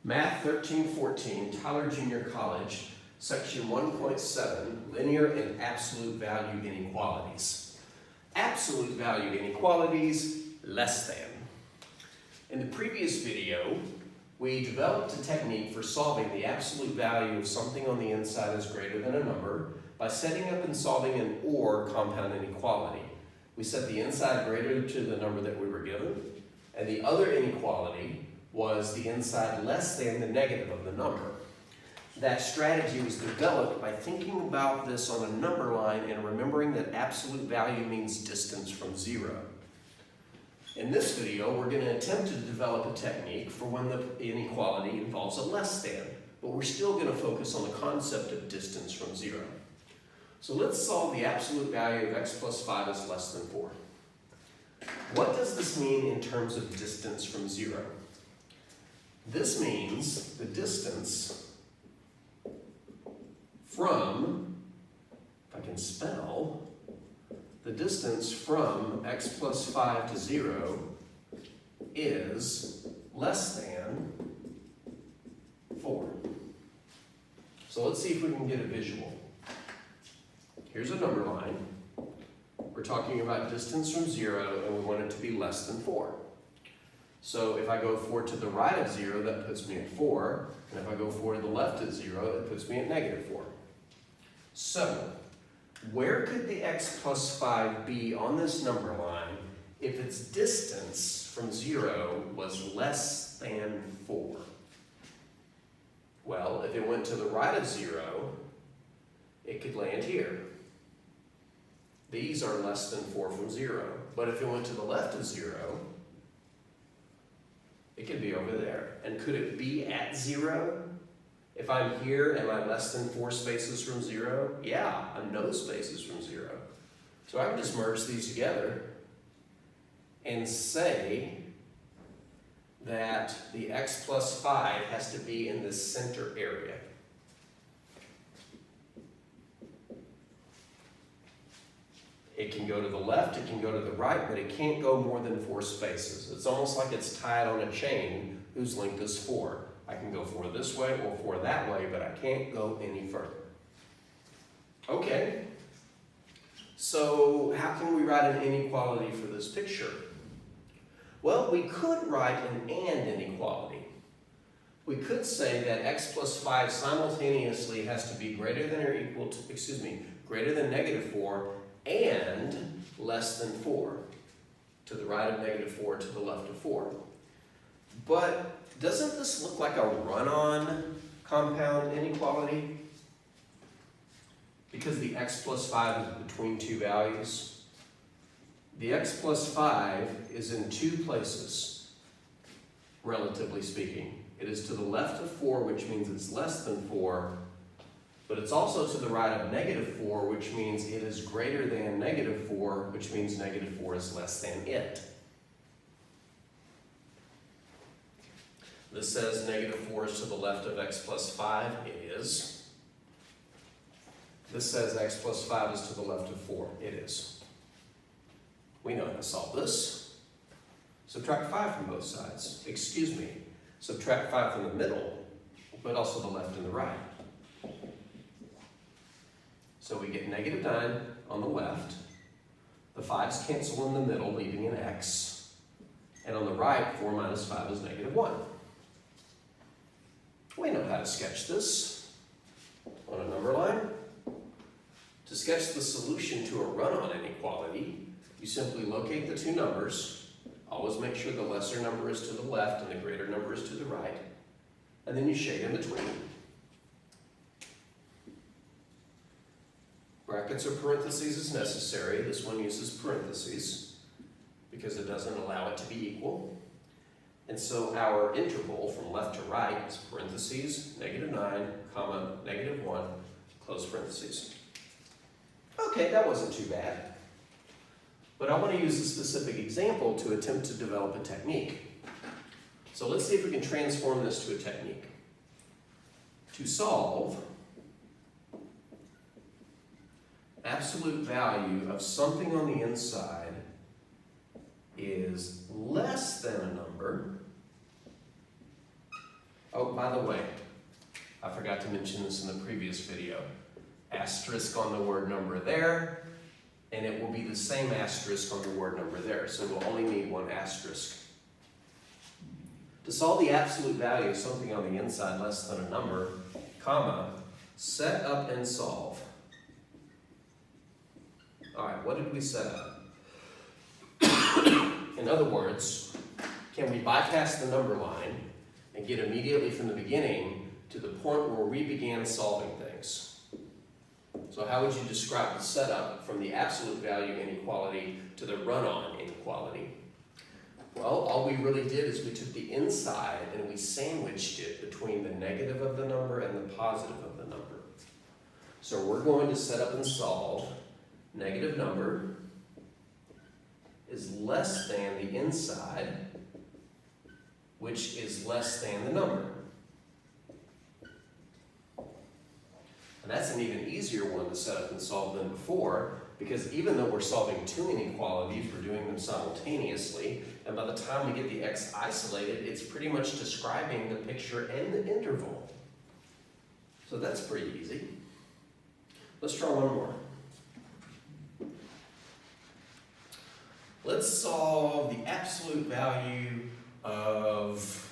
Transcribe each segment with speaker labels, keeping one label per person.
Speaker 1: Math 1314, Tyler Junior College, Section 1.7, Linear and Absolute Value Inequalities. Absolute value inequalities, less than. In the previous video, we developed a technique for solving the absolute value of something on the inside is greater than a number by setting up and solving an OR compound inequality. We set the inside greater to the number that we were given, and the other inequality was the inside less than the negative of the number. That strategy was developed by thinking about this on a number line and remembering that absolute value means distance from zero. In this video, we're going to attempt to develop a technique for when the inequality involves a less than, but we're still going to focus on the concept of distance from zero. So let's solve the absolute value of x plus 5 is less than 4. What does this mean in terms of distance from zero? This means the distance from, if I can spell, the distance from x plus 5 to 0 is less than 4. So let's see if we can get a visual. Here's a number line. We're talking about distance from 0 and we want it to be less than 4. So if I go 4 to the right of 0, that puts me at 4. And if I go 4 to the left of 0, it puts me at negative 4. So, where could the x plus 5 be on this number line if its distance from 0 was less than 4? Well, if it went to the right of 0, it could land here. These are less than 4 from 0. But if it went to the left of 0, it could be over there. And could it be at 0? If I'm here, am I less than 4 spaces from 0? Yeah, I'm no spaces from 0. So I can just merge these together and say that the x plus 5 has to be in the center area. It can go to the left, it can go to the right, but it can't go more than 4 spaces. It's almost like it's tied on a chain whose length is 4. I can go 4 this way or 4 that way, but I can't go any further. Okay, so how can we write an inequality for this picture? Well, we could write an and inequality. We could say that x plus 5 simultaneously has to be greater than or equal to, greater than negative 4 and less than 4. To the right of negative 4, to the left of 4. But doesn't this look like a run-on compound inequality? Because the x plus 5 is between two values. The x plus 5 is in 2 places, relatively speaking. It is to the left of 4, which means it's less than 4, but it's also to the right of negative 4, which means it is greater than negative 4, which means negative 4 is less than it. This says negative 4 is to the left of x plus 5. It is. This says x plus 5 is to the left of 4. It is. We know how to solve this. Subtract 5 from both sides. Subtract 5 from the middle, but also the left and the right. So we get negative 9 on the left. The 5's cancel in the middle, leaving an x. And on the right, 4 minus 5 is negative 1. We know how to sketch this on a number line. To sketch the solution to a run-on inequality, you simply locate the two numbers. Always make sure the lesser number is to the left and the greater number is to the right. And then you shade in between. Brackets or parentheses is necessary. This one uses parentheses because it doesn't allow it to be equal. And so our interval from left to right is parentheses, negative 9, comma, negative 1, close parentheses. Okay, that wasn't too bad. But I want to use a specific example to attempt to develop a technique. So let's see if we can transform this to a technique. To solve absolute value of something on the inside is less than a number Oh, by the way, I forgot to mention this in the previous video. Asterisk on the word number there, and it will be the same asterisk on the word number there, so we'll only need one asterisk. To solve the absolute value of something on the inside less than a number, comma, set up and solve. All right, what did we set up? In other words, can we bypass the number line and get immediately from the beginning to the point where we began solving things? So how would you describe the setup from the absolute value inequality to the run-on inequality? Well, all we really did is we took the inside and we sandwiched it between the negative of the number and the positive of the number. So we're going to set up and solve negative number is less than the inside, which is less than the number. And that's an even easier one to set up and solve than before, because even though we're solving two inequalities, we're doing them simultaneously, and by the time we get the x isolated, it's pretty much describing the picture and the interval. So that's pretty easy. Let's try one more. Let's solve the absolute value of,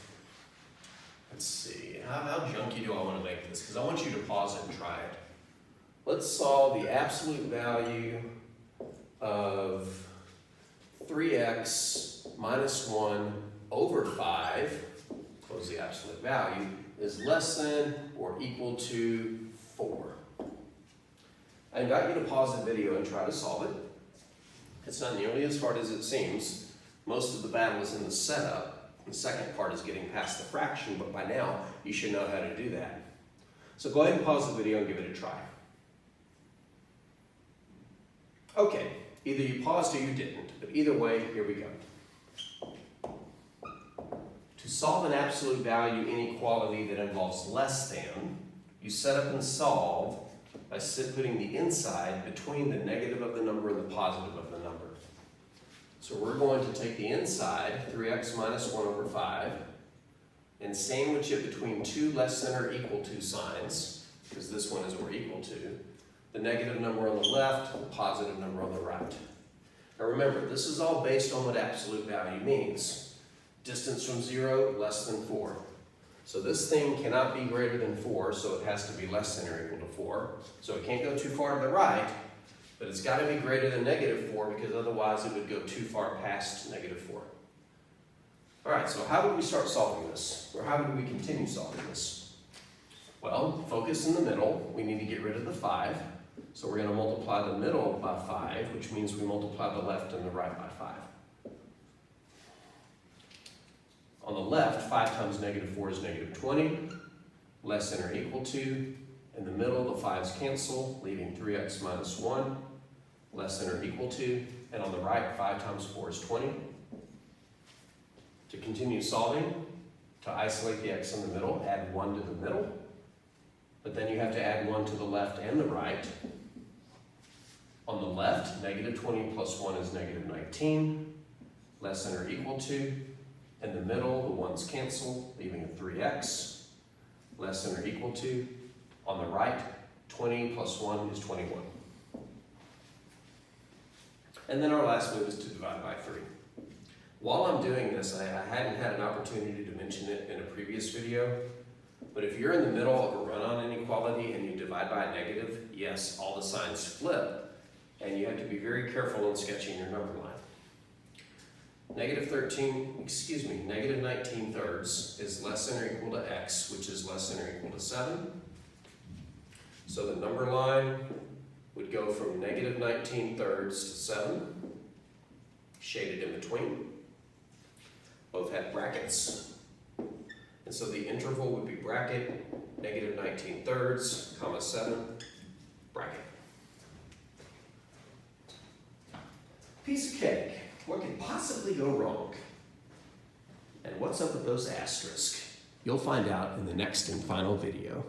Speaker 1: let's see, how junky do I want to make this? Because I want you to pause it and try it. Let's solve the absolute value of 3x minus 1 over 5, close the absolute value, is less than or equal to 4. I invite you to pause the video and try to solve it. It's not nearly as hard as it seems. Most of the battle is in the setup. The second part is getting past the fraction, but by now you should know how to do that. So go ahead and pause the video and give it a try. Okay, either you paused or you didn't, but either way, here we go. To solve an absolute value inequality that involves less than, you set up and solve by putting the inside between the negative of the number and the positive of the number. So we're going to take the inside, 3x minus 1 over 5, and sandwich it between two less than or equal to signs, because this one is or equal to, the negative number on the left, the positive number on the right. Now remember, this is all based on what absolute value means. Distance from 0, less than 4. So this thing cannot be greater than 4, so it has to be less than or equal to 4. So it can't go too far to the right, but it's got to be greater than negative 4, because otherwise it would go too far past negative 4. All right, so how would we start solving this? Or how would we continue solving this? Well, focus in the middle. We need to get rid of the 5. So we're going to multiply the middle by 5, which means we multiply the left and the right by 5. On the left, 5 times negative 4 is negative 20, less than or equal to. In the middle, the 5's cancel, leaving 3x minus 1, less than or equal to. And on the right, 5 times 4 is 20. To continue solving, to isolate the x in the middle, add 1 to the middle. But then you have to add 1 to the left and the right. On the left, negative 20 plus 1 is negative 19, less than or equal to. In the middle, the 1's cancel, leaving a 3x, less than or equal to. On the right, 20 plus 1 is 21. And then our last move is to divide by 3. While I'm doing this, I hadn't had an opportunity to mention it in a previous video, but if you're in the middle of a run-on inequality and you divide by a negative, yes, all the signs flip, and you have to be very careful in sketching your number line. Negative 19 thirds is less than or equal to x, which is less than or equal to 7. So the number line would go from negative 19 thirds to 7, shaded in between. Both have brackets. And so the interval would be bracket, negative 19 thirds, comma 7, bracket. Piece of cake. What could possibly go wrong? And what's up with those asterisks? You'll find out in the next and final video.